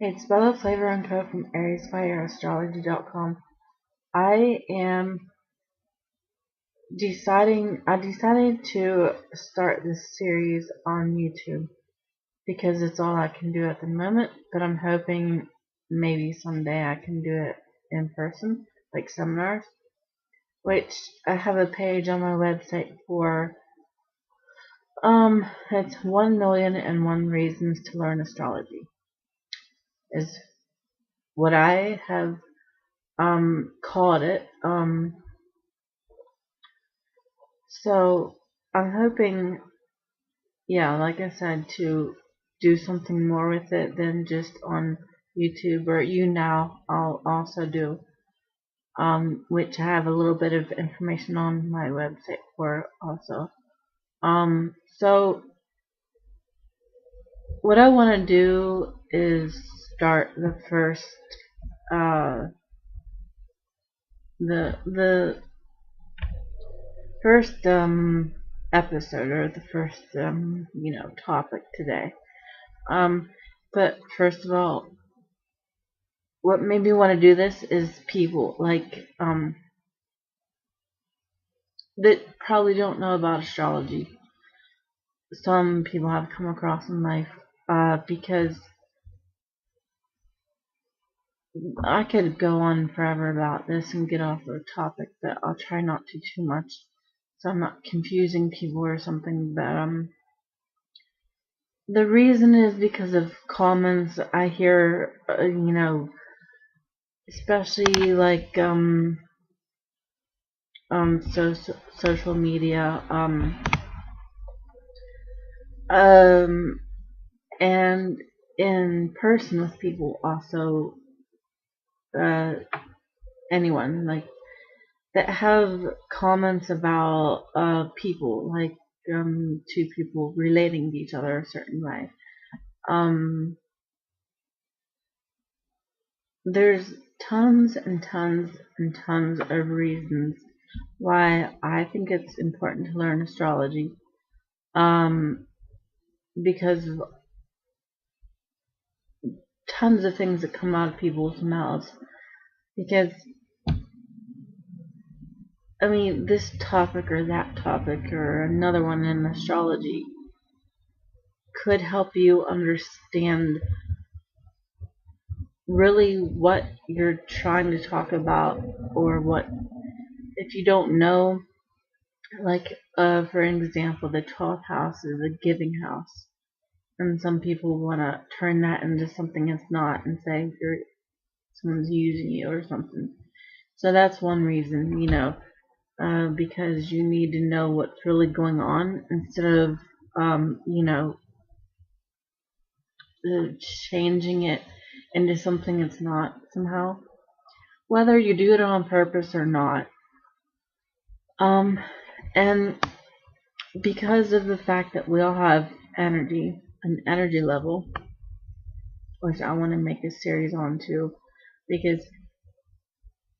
It's Bella Flavor and Co. from astrology.com. I decided to start this series on YouTube because it's all I can do at the moment, but I'm hoping maybe someday I can do it in person, like seminars, which I have a page on my website for. It's 1,000,001 Reasons to Learn Astrology is what I have called it. So I'm hoping, yeah, like I said, to do something more with it than just on YouTube or YouNow. I'll also do, which I have a little bit of information on my website for also. So what I want to do is start the first, the first episode, or the first topic today. But first of all, what made me want to do this is people that probably don't know about astrology. Some people have come across in life, because I could go on forever about this and get off the topic, but I'll try not to too much, so I'm not confusing people or something. But the reason is because of comments I hear, especially like social media, and in person with people also, anyone like that have comments about people, like two people relating to each other a certain way. There's tons and tons and tons of reasons why I think it's important to learn astrology, because of tons of things that come out of people's mouths. Because, I mean, this topic or that topic or another one in astrology could help you understand really what you're trying to talk about, or what, if you don't know, like, for example, the 12th house is a giving house, and some people want to turn that into something it's not and say someone's using you or something. So that's one reason, because you need to know what's really going on instead of, changing it into something it's not somehow, whether you do it on purpose or not. And because of the fact that we all have energy, an energy level, which I want to make a series on too, because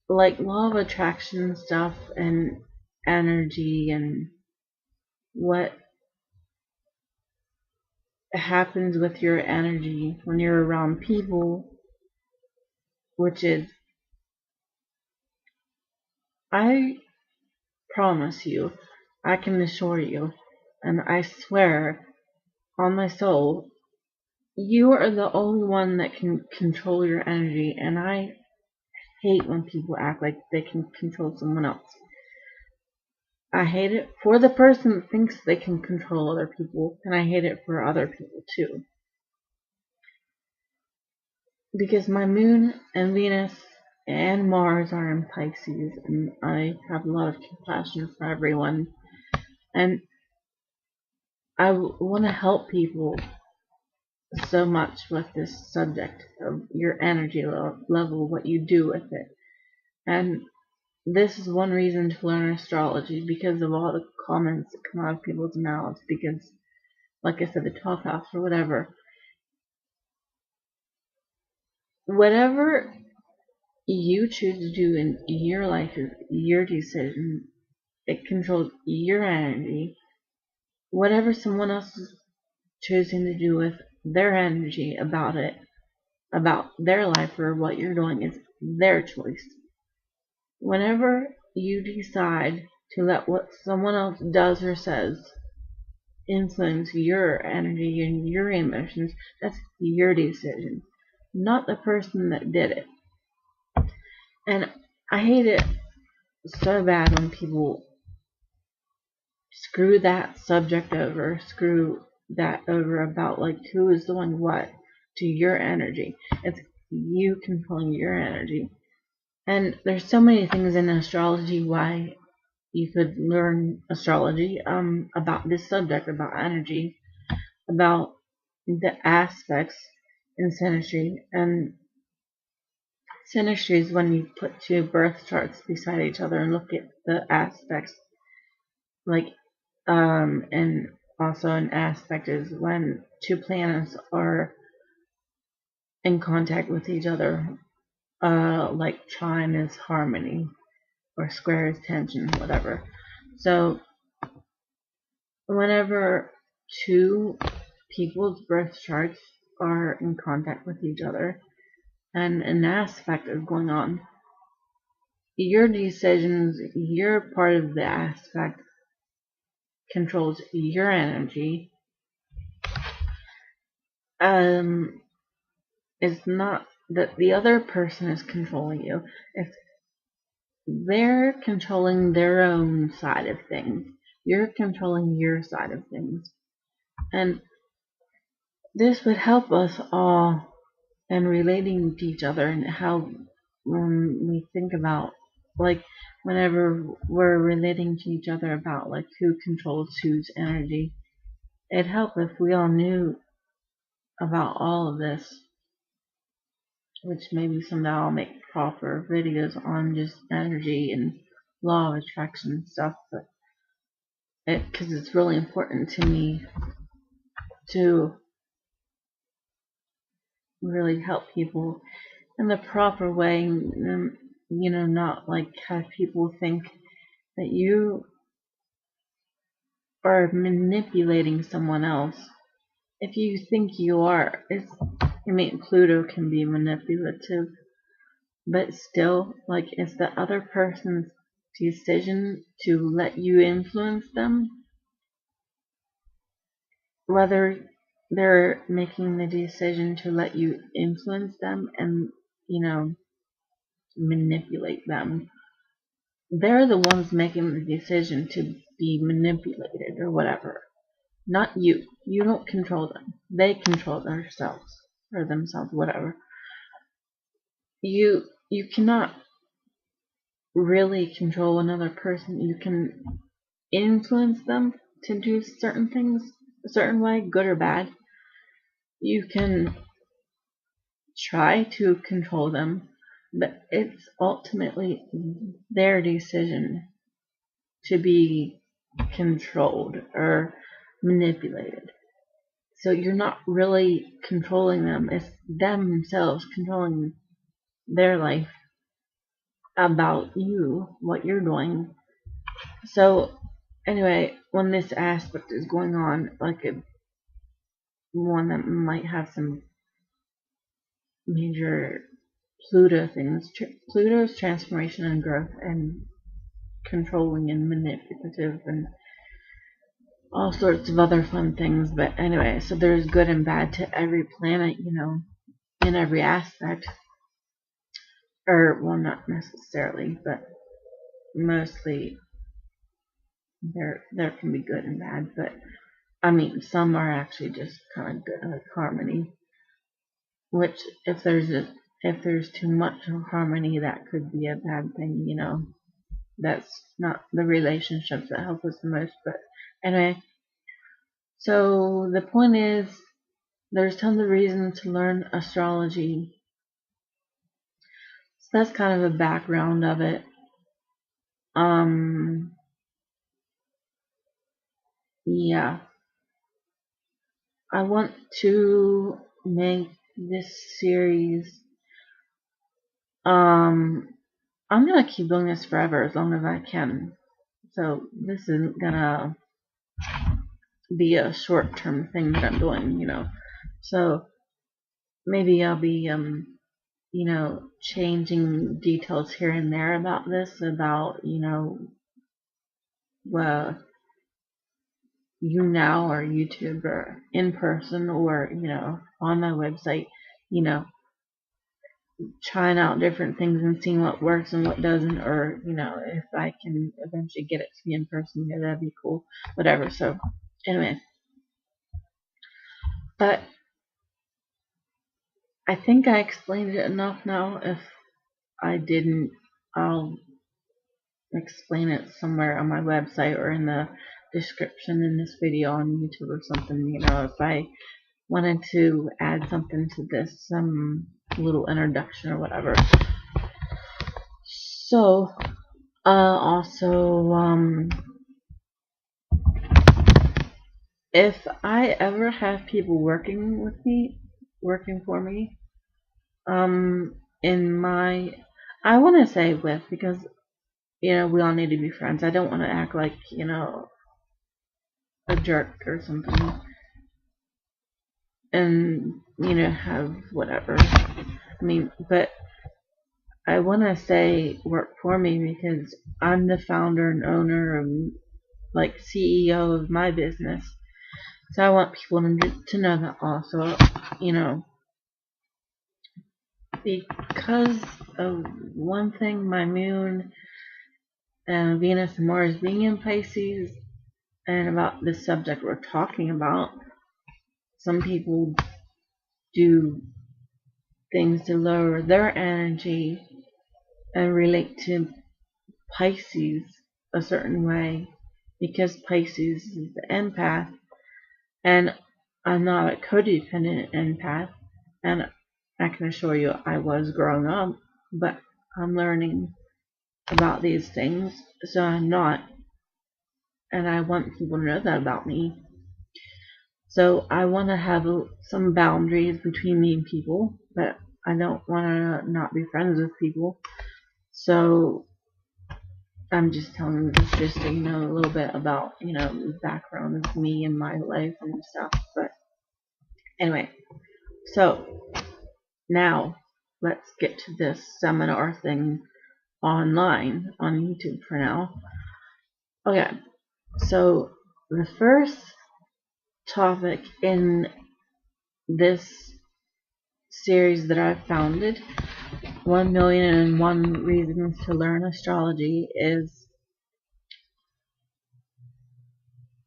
like law of attraction stuff and energy and what happens with your energy when you're around people, which is, I promise you, I can assure you, and I swear on my soul, you are the only one that can control your energy, and I hate when people act like they can control someone else. I hate it for the person that thinks they can control other people, and I hate it for other people too. Because my moon and Venus and Mars are in Pisces, and I have a lot of compassion for everyone, and I want to help people so much with this subject of your energy level, what you do with it. And this is one reason to learn astrology, because of all the comments that come out of people's mouths, because, like I said, the 12th house or whatever you choose to do in your life is your decision. It controls your energy. Whatever someone else is choosing to do with their energy about it, about their life or what you're doing is their choice. Whenever you decide to let what someone else does or says influence your energy and your emotions, that's your decision, not the person that did it. And I hate it so bad when people screw that subject over, screw that over about like who is doing what to your energy. It's you controlling your energy. And there's so many things in astrology why you could learn astrology about this subject, about energy, about the aspects in synastry. And synastry is when you put two birth charts beside each other and look at the aspects, like and also an aspect is when two planets are in contact with each other, like trine is harmony or square is tension, whatever. So whenever two people's birth charts are in contact with each other and an aspect is going on, your decisions, your part of the aspect controls your energy. It's not that the other person is controlling you. It's they're controlling their own side of things. You're controlling your side of things. And this would help us all in relating to each other and how when we think about like whenever we're relating to each other about like who controls whose energy, it'd help if we all knew about all of this, which maybe someday I'll make proper videos on just energy and law of attraction stuff, but because it's really important to me to really help people in the proper way, and, not like have people think that you are manipulating someone else. If you think you are, Pluto can be manipulative, but still, like, it's the other person's decision to let you influence them, whether they're making the decision to let you influence them and, manipulate them. They're the ones making the decision to be manipulated or whatever, not you. You don't control them. They control themselves, whatever. You cannot really control another person. You can influence them to do certain things a certain way, good or bad. You can try to control them, but it's ultimately their decision to be controlled or manipulated. So you're not really controlling them, it's themselves controlling their life about you, what you're doing. So anyway, when this aspect is going on, like one that might have some major Pluto things, Pluto's transformation and growth and controlling and manipulative and all sorts of other fun things. But anyway, so there's good and bad to every planet, in every aspect. Or, well, not necessarily, but mostly there can be good and bad. But I mean, some are actually just kind of good, like harmony. Which, if there's too much harmony, that could be a bad thing. That's not the relationships that help us the most. But anyway, so the point is, there's tons of reasons to learn astrology. So that's kind of a background of it. Yeah. I want to make this series, I'm gonna keep doing this forever as long as I can. So this isn't gonna be a short-term thing that I'm doing, So maybe I'll be changing details here and there about this, about well, YouNow or YouTube or in person, or on my website, you know trying out different things and seeing what works and what doesn't, or if I can eventually get it to be in person, yeah, that'd be cool. Whatever. So anyway, but I think I explained it enough now. If I didn't, I'll explain it somewhere on my website or in the description in this video on YouTube or something. If I wanted to add something to this, some little introduction or whatever. So also, if I ever have people working for me, in my, I want to say with, because we all need to be friends. I don't want to act like a jerk or something, and have whatever. I mean, but I want to say work for me because I'm the founder and owner and like CEO of my business. So I want people to know that also, because of one thing, my moon and Venus and Mars being in Pisces, and about this subject we're talking about, some people do things to lower their energy and relate to Pisces a certain way, because Pisces is the empath, and I'm not a codependent empath, and I can assure you I was growing up, but I'm learning about these things, so I'm not, and I want people to know that about me. So I want to have some boundaries between me and people, but I don't want to not be friends with people. So I'm just telling this just so you know a little bit about, the background of me and my life and stuff. But anyway, so now let's get to this seminar thing online on YouTube for now. Okay, so the first topic in this series that I've founded, 1,000,001 Reasons to Learn Astrology, is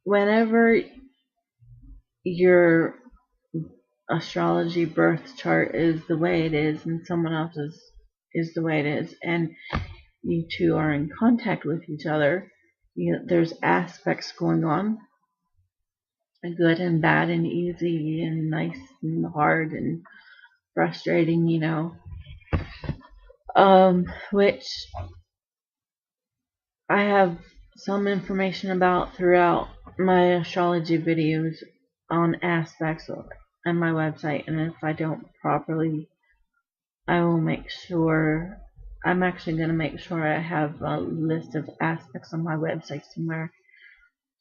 whenever your astrology birth chart is the way it is and someone else's is the way it is, and you two are in contact with each other, there's aspects going on, good and bad and easy and nice and hard and frustrating, which I have some information about throughout my astrology videos on aspects on my website, and if I don't properly, I will make sure, I'm actually going to make sure I have a list of aspects on my website somewhere,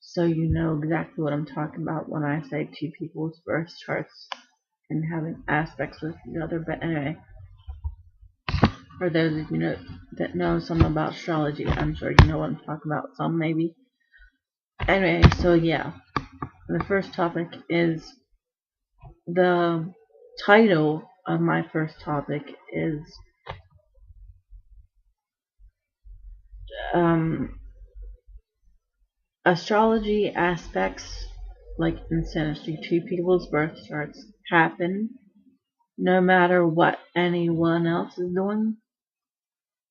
so you know exactly what I'm talking about when I say two people's birth charts and having aspects with each other. But anyway, for those of you that know something about astrology, I'm sure you know what I'm talking about, some maybe. Anyway, so yeah, the first topic is, the title of my first topic is astrology aspects, like in synastry, two people's birth charts happen no matter what anyone else is doing.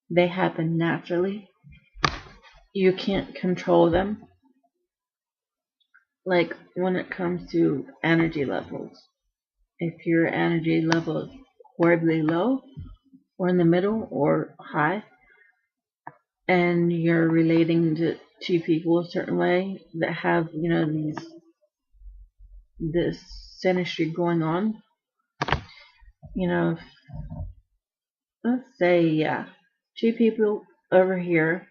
They happen naturally. You can't control them. Like when it comes to energy levels, if your energy level is horribly low, or in the middle, or high, and you're relating to two people a certain way that have, this synastry going on, let's say, yeah, two people over here,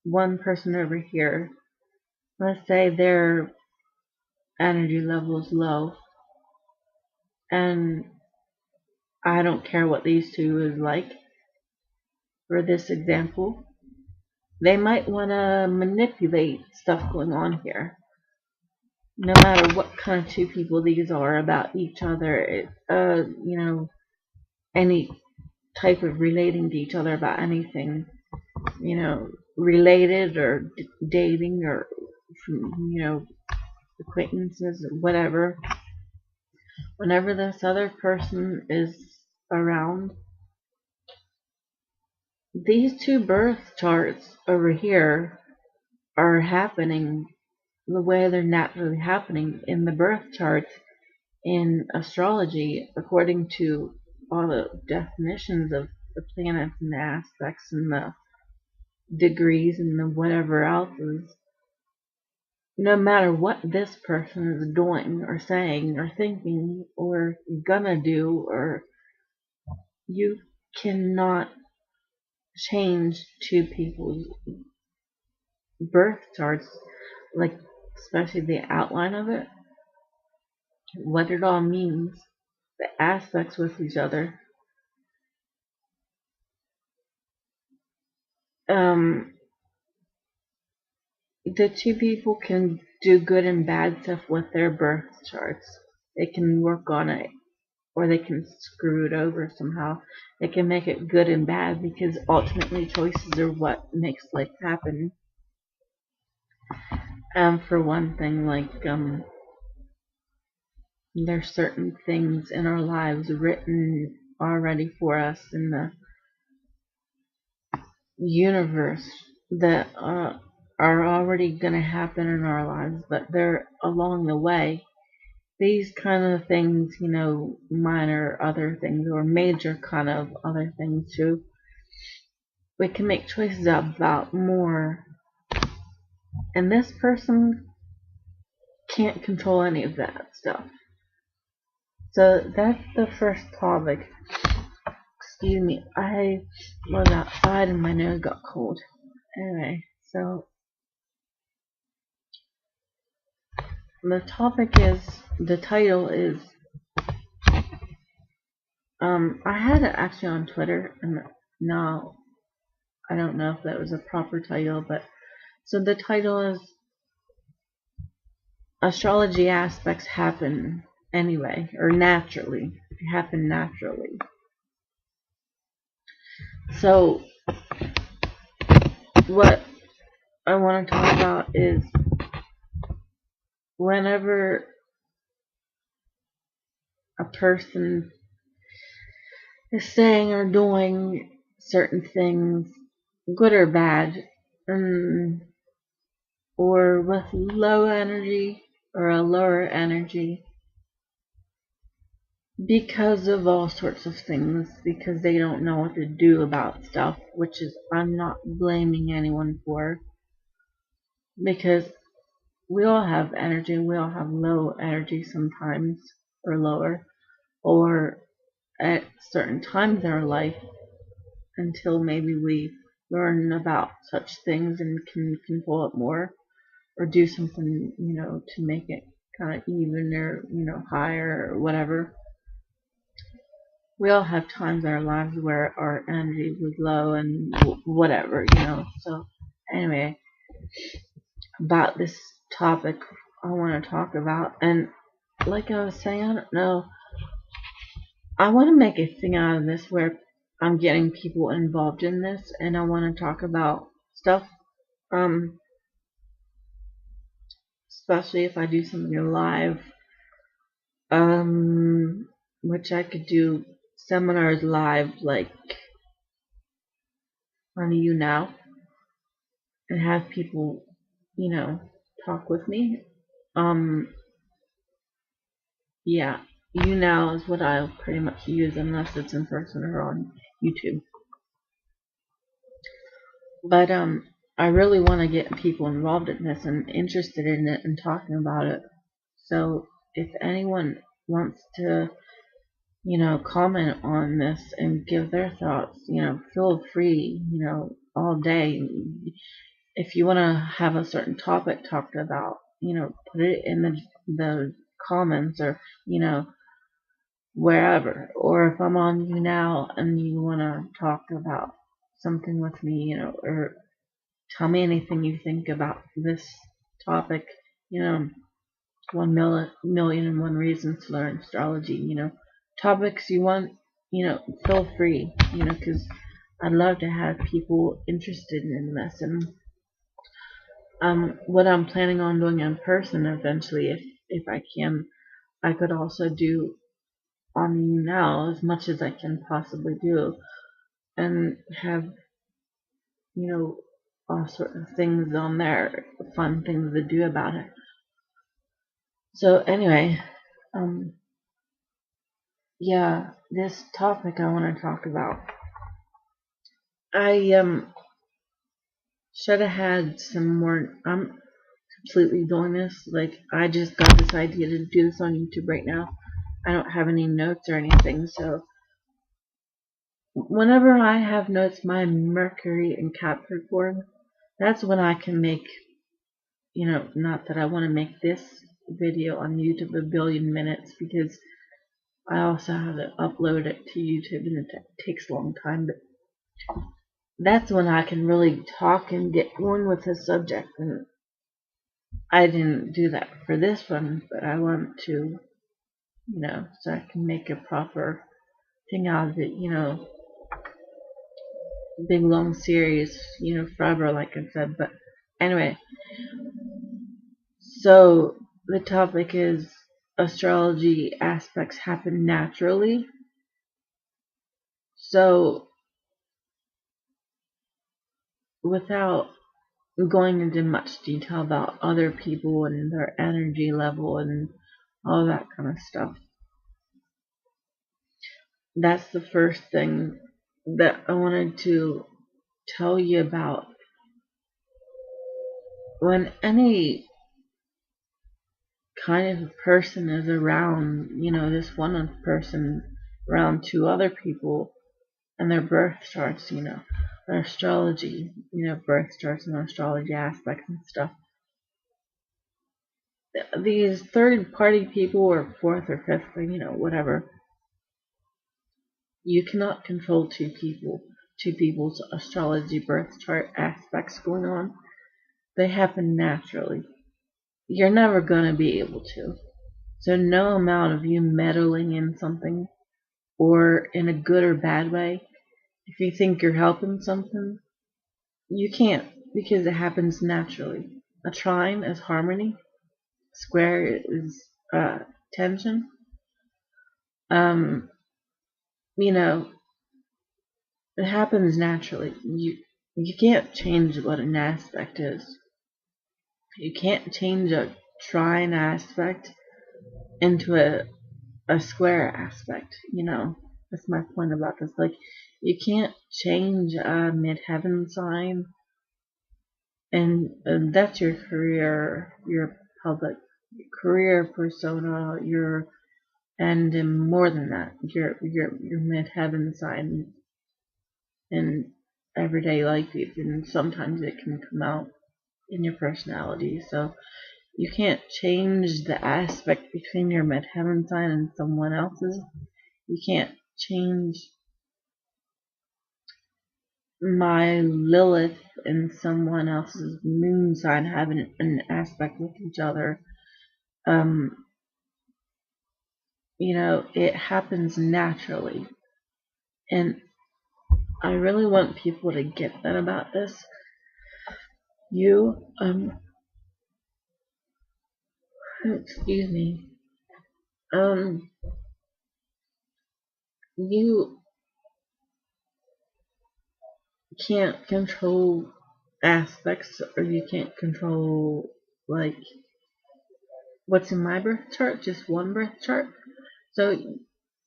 one person over here, let's say their energy level is low, and I don't care what these two is like. For this example, they might want to manipulate stuff going on here. No matter what kind of two people these are about each other, any type of relating to each other about anything, related or dating or, acquaintances, whatever. Whenever this other person is around, these two birth charts over here are happening the way they're naturally happening in the birth charts in astrology, according to all the definitions of the planets and the aspects and the degrees and the whatever else is. No matter what this person is doing or saying or thinking or gonna do, or you cannot change two people's birth charts, like especially the outline of it, what it all means, the aspects with each other. The two people can do good and bad stuff with their birth charts. They can work on it, or they can screw it over somehow. They can make it good and bad, because ultimately choices are what makes life happen. For one thing, there's certain things in our lives written already for us in the universe that are already going to happen in our lives, but they're along the way. These kind of things, minor other things or major kind of other things too, we can make choices about more. And this person can't control any of that stuff. So that's the first topic. Excuse me, I was outside and my nose got cold. Anyway, so the title is, I had it actually on Twitter, and now I don't know if that was a proper title, but so the title is Astrology Aspects Happen Anyway, or Naturally. They happen naturally. So what I want to talk about is whenever a person is saying or doing certain things, good or bad, or with low energy or a lower energy, because of all sorts of things, because they don't know what to do about stuff, which is, I'm not blaming anyone for, because we all have energy, we all have low energy sometimes, or lower, or at certain times in our life, until maybe we learn about such things and can control it more, or do something, to make it kind of even, or, higher, or whatever. We all have times in our lives where our energy was low and whatever, So anyway, about this topic I want to talk about, and like I was saying, I don't know, I want to make a thing out of this where I'm getting people involved in this, and I want to talk about stuff, especially if I do something live, which I could do seminars live, like on YouNow, and have people, talk with me. Yeah, YouNow is what I'll pretty much use, unless it's in person or on YouTube. But I really want to get people involved in this and interested in it and talking about it. So if anyone wants to, comment on this and give their thoughts, feel free, all day. If you want to have a certain topic talked about, put it in the comments, or, wherever, or if I'm on you now and you want to talk about something with me, or tell me anything you think about this topic, 1,000,001 reasons to learn astrology, topics you want, feel free, because I'd love to have people interested in this. And what I'm planning on doing in person eventually, if I can, I could also do on you now as much as I can possibly do, and have, all sorts of things on there, fun things to do about it. So anyway, yeah, this topic I want to talk about. I should have had some more. I'm completely doing this. Like, I just got this idea to do this on YouTube right now. I don't have any notes or anything, so whenever I have notes, my Mercury in Capricorn, that's when I can make, not that I want to make this video on YouTube 1,000,000,000 minutes, because I also have to upload it to YouTube and it takes a long time, but that's when I can really talk and get going with the subject. And I didn't do that for this one, but I want to, so I can make a proper thing out of it, big long series, forever, like I said. But anyway, so the topic is astrology aspects happen naturally. So without going into much detail about other people and their energy level and all that kind of stuff, that's the first thing that I wanted to tell you about. When any kind of person is around, this one person around two other people and their birth charts, their astrology, birth charts and astrology aspects and stuff. These third party people, or fourth or fifth, whatever, you cannot control two people's astrology birth chart aspects going on. They happen naturally. You're never going to be able to. So no amount of you meddling in something, or in a good or bad way, if you think you're helping something, you can't, because it happens naturally. A trine is harmony. Square is tension. It happens naturally. You can't change what an aspect is. You can't change a trine aspect into a square aspect. That's my point about this. Like, you can't change a midheaven sign, and that's your career, your public career persona, and more than that, your midheaven sign in everyday life, even sometimes it can come out in your personality. So you can't change the aspect between your midheaven sign and someone else's. You can't change my Lilith and someone else's moon sign having an aspect with each other. It happens naturally. And I really want people to get that about this. Excuse me. You can't control aspects, or you can't control, like, what's in my birth chart, just one birth chart. So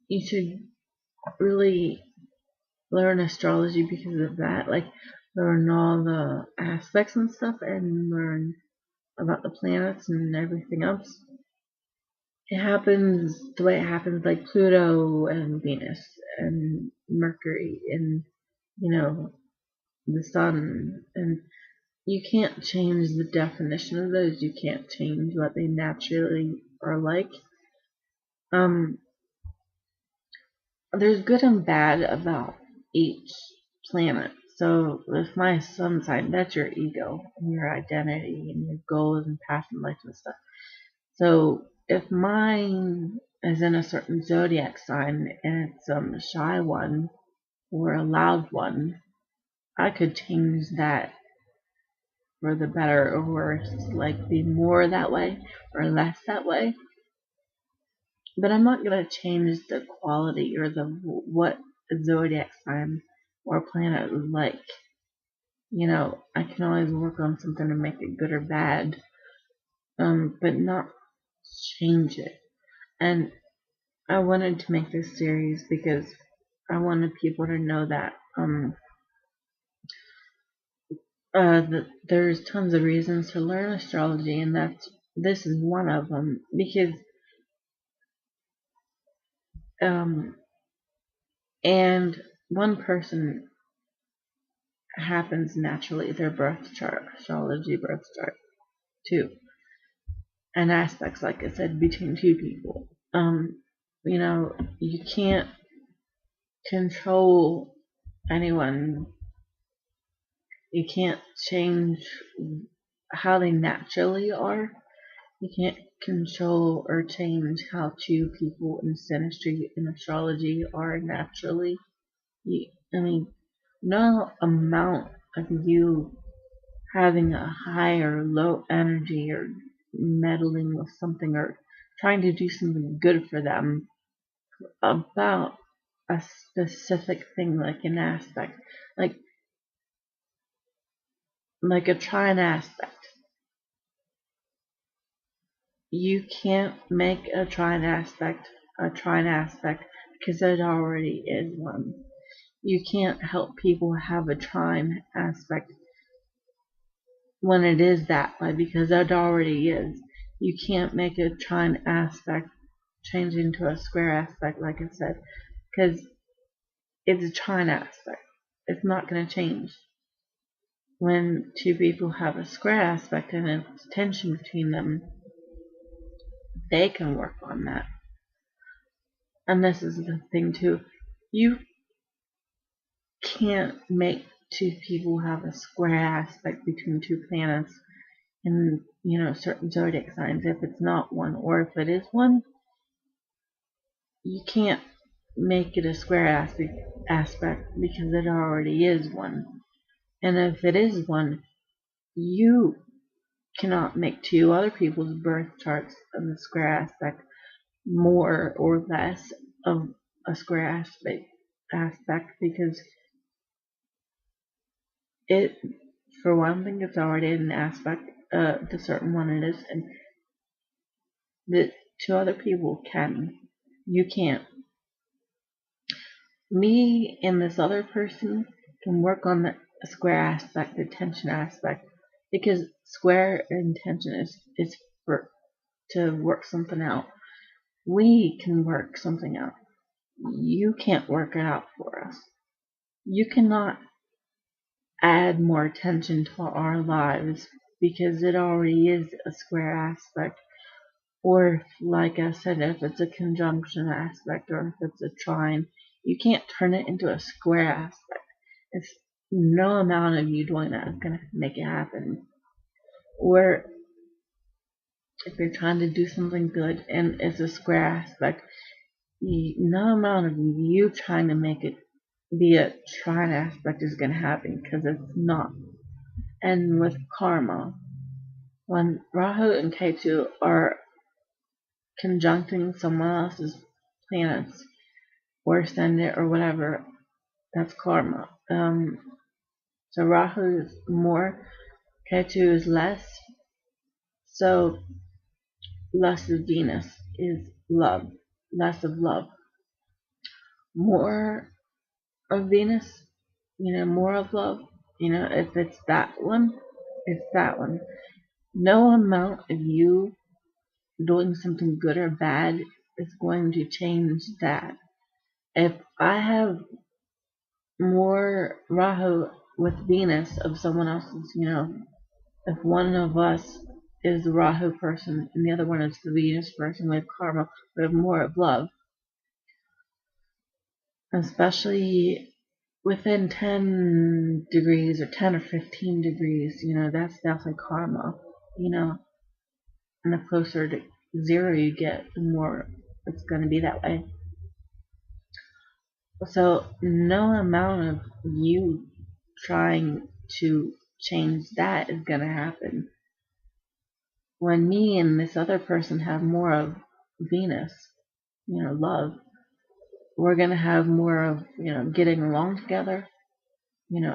you should really learn astrology because of that. Like, learn all the aspects and stuff, and learn about the planets and everything else. It happens the way it happens, like Pluto and Venus and Mercury and, the sun. And you can't change the definition of those. You can't change what they naturally are like. there's good and bad about each planet. So with my sun sign, that's your ego and your identity and your goals and past and life and stuff. So if mine is in a certain zodiac sign and it's a shy one or a loud one, I could change that for the better or worse, like be more that way or less that way. But I'm not gonna change the quality or the what a zodiac sign or planet is like. I can always work on something to make it good or bad, but not change it. And I wanted to make this series because I wanted people to know that there's tons of reasons to learn astrology, and this is one of them because um, and one person happens naturally their birth chart, astrology birth chart too, and aspects like I said between two people. You can't control anyone. You can't change how they naturally are. You can't control or change how two people in synastry and astrology are naturally. I mean, no amount of you having a high or low energy or meddling with something or trying to do something good for them about a specific thing like an aspect, like a trine aspect. You can't make a trine aspect because it already is one. You can't help people have a trine aspect when it is that way because it already is. You can't make a trine aspect change into a square aspect, like I said, because it's a trine aspect. It's not going to change. When two people have a square aspect and it's tension between them, they can work on that. And this is the thing too. You can't make two people have a square aspect between two planets in, certain zodiac signs if it's not one, or if it is one, you can't make it a square aspect because it already is one. And if it is one, you cannot make two other people's birth charts of the square aspect more or less of a square aspect because it, for one thing, it's already an aspect, the certain one it is, and the two other people can. You can't. Me and this other person can work on the square aspect, the tension aspect, because square and tension is for to work something out. We can work something out. You can't work it out for us. You cannot add more tension to our lives because it already is a square aspect. Or if, like I said, if it's a conjunction aspect or if it's a trine, you can't turn it into a square aspect. It's no amount of you doing that is going to make it happen. Or if you're trying to do something good and it's a square aspect, no amount of you trying to make it be a trine aspect is going to happen because it's not. And with karma, when Rahu and Ketu are conjuncting someone else's planets or ascendant or whatever, that's karma. So Rahu is more, Ketu is less. So less of Venus is love, less of love. More of Venus, more of love. If it's that one, it's that one. No amount of you doing something good or bad is going to change that. If I have more Rahu with Venus of someone else's, if one of us is the Rahu person and the other one is the Venus person with karma, we have more of love. especially within 10 degrees or 10 or 15 degrees, that's definitely karma, and the closer to zero you get, the more it's going to be that way. So no amount of you trying to change that is going to happen. When me and this other person have more of Venus, love, we're going to have more of, getting along together,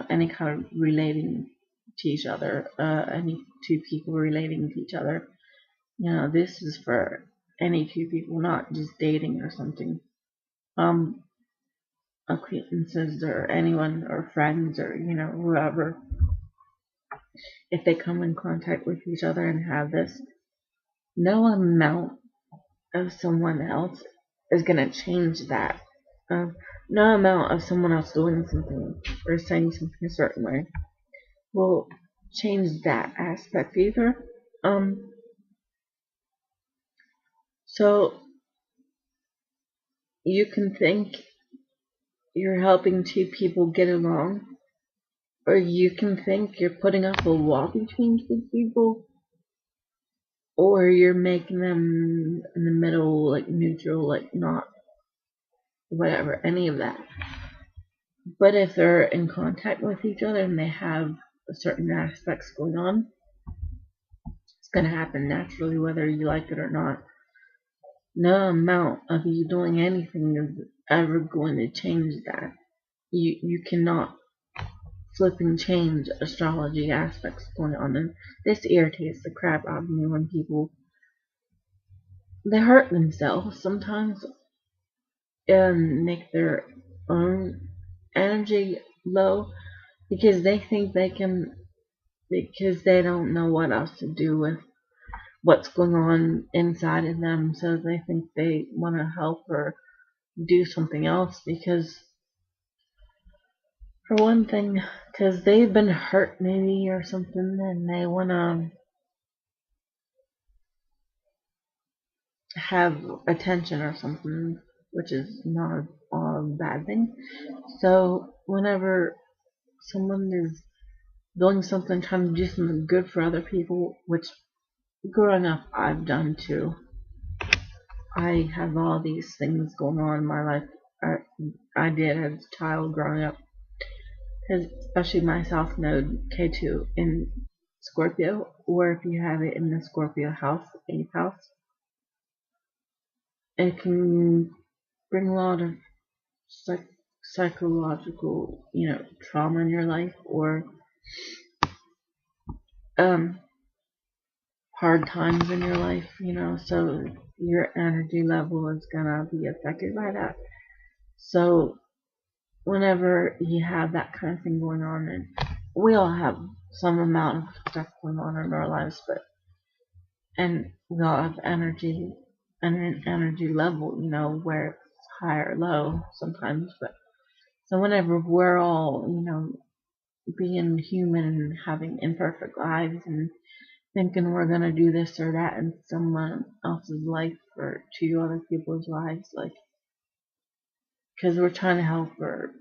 any kind of relating to each other, any two people relating to each other. This is for any two people, not just dating or something. Acquaintances or anyone or friends or, whoever. If they come in contact with each other and have this, no amount of someone else is going to change that. No amount of someone else doing something or saying something a certain way will change that aspect either. So you can think you're helping two people get along, or you can think you're putting up a wall between two people, or you're making them in the middle, like neutral, like not whatever, any of that. But if they're in contact with each other and they have certain aspects going on, it's going to happen naturally whether you like it or not. No amount of you doing anything is ever going to change that. You cannot flip and change astrology aspects going on, and this irritates the crap out of me when people, they hurt themselves sometimes and make their own energy low because they think they can, because they don't know what else to do with what's going on inside of them, so they think they want to help or do something else because, for one thing, because they've been hurt maybe or something, and they want to have attention or something, which is not a bad thing. So whenever someone is doing something, trying to do something good for other people, which growing up I've done too. I have all these things going on in my life. I did as a child growing up, because especially my South Node K2 in Scorpio, or if you have it in the Scorpio house, 8th house, it can bring a lot of psychological, trauma in your life, or hard times in your life, so your energy level is gonna be affected by that. So whenever you have that kind of thing going on, and we all have some amount of stuff going on in our lives, and we all have energy and an energy level, where it's high or low sometimes, but so whenever we're all, being human and having imperfect lives and thinking we're gonna do this or that in someone else's life or two other people's lives, like, because we're trying to help or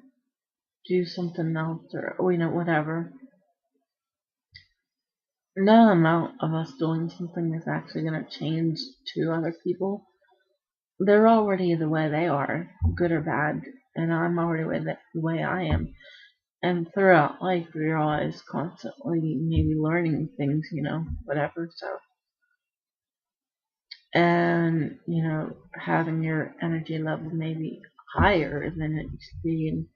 do something else or, whatever. No amount of us doing something is actually gonna change two other people. They're already the way they are, good or bad, and I'm already the way I am. And throughout life, you're always constantly maybe learning things, whatever. So, and having your energy level maybe higher than it used to be, and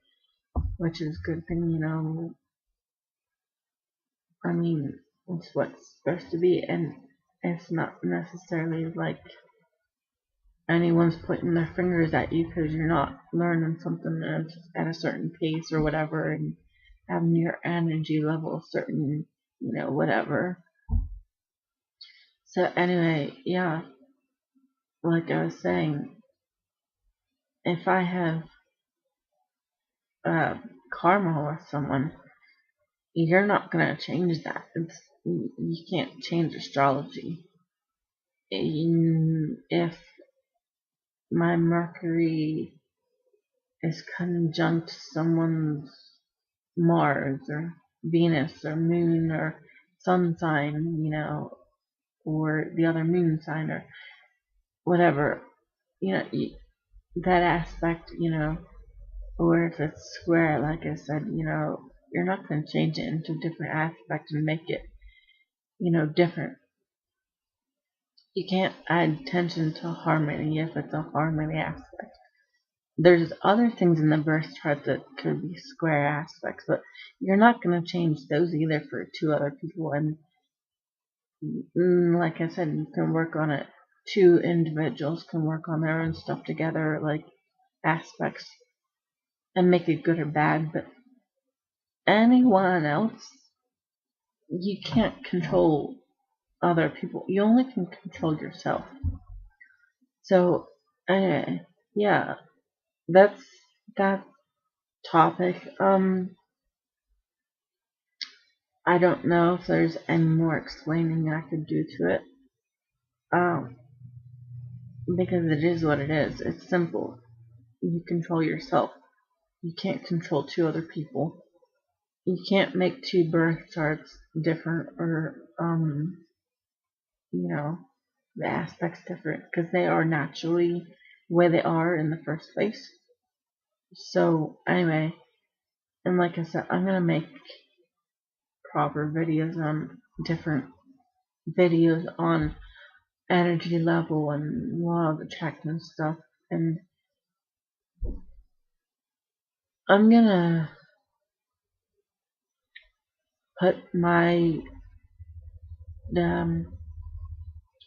which is a good thing. I mean, it's what's supposed to be, and it's not necessarily like anyone's pointing their fingers at you because you're not learning something at a certain pace or whatever, and having your energy level certain, whatever. So anyway, yeah, like I was saying, if I have karma with someone, you're not gonna change that. You can't change astrology. If my Mercury is conjunct someone's Mars or Venus or moon or sun sign, or the other moon sign or whatever, that aspect, or if it's square, like I said, you're not going to change it into a different aspect and make it, different. You can't add tension to harmony if it's a harmony aspect. There's other things in the birth chart that could be square aspects, but you're not going to change those either for two other people. And like I said, you can work on it. Two individuals can work on their own stuff together, like aspects, and make it good or bad. But anyone else, you can't control other people. You only can control yourself. So, anyway, yeah, that's that topic. I don't know if there's any more explaining I could do to it. Because it is what it is. It's simple. You control yourself. You can't control two other people. You can't make two birth charts different or, the aspects different because they are naturally the way they are in the first place. So, anyway, and like I said, I'm going to make proper videos on different videos on energy level and law of attraction stuff. And I'm going to put my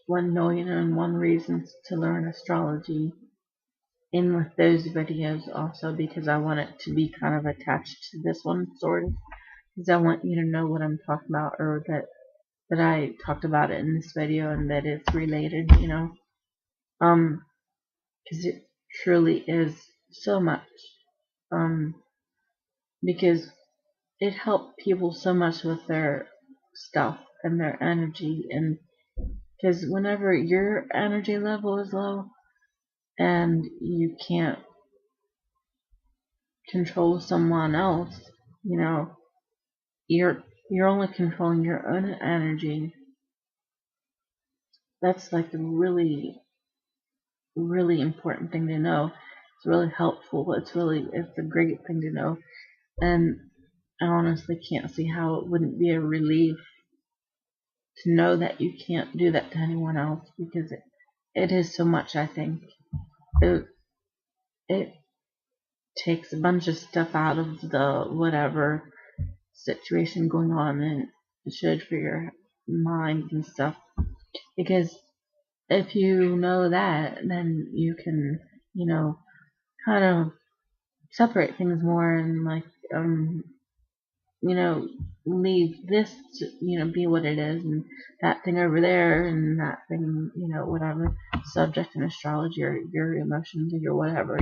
1,000,001 reasons to learn astrology in with those videos also, because I want it to be kind of attached to this one, sort of, because I want you to know what I'm talking about, or that I talked about it in this video and that it's related, because it truly is so much, because it helped people so much with their stuff and their energy, and because whenever your energy level is low and you can't control someone else, you're only controlling your own energy. That's like a really, really important thing to know. It's really helpful. It's a great thing to know. And I honestly can't see how it wouldn't be a relief to know that you can't do that to anyone else, because it is so much, I think. It takes a bunch of stuff out of the whatever situation going on, and it should for your mind and stuff. Because if you know that, then you can, kind of separate things more and leave this to, be what it is, and that thing over there, and that thing, whatever subject in astrology, or your emotions, or your whatever,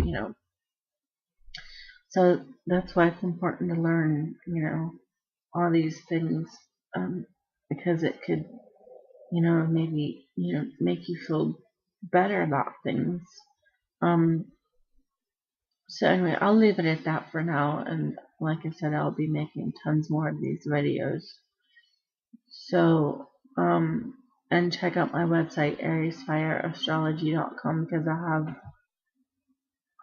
So that's why it's important to learn, all these things, because it could, maybe, make you feel better about things. So anyway, I'll leave it at that for now, and like I said, I'll be making tons more of these videos. So, and check out my website, ariesfireastrology.com, because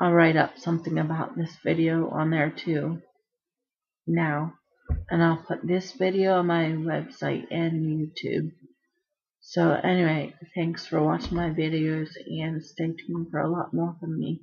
I'll write up something about this video on there too now, and I'll put this video on my website and YouTube. So anyway, thanks for watching my videos, and stay tuned for a lot more from me.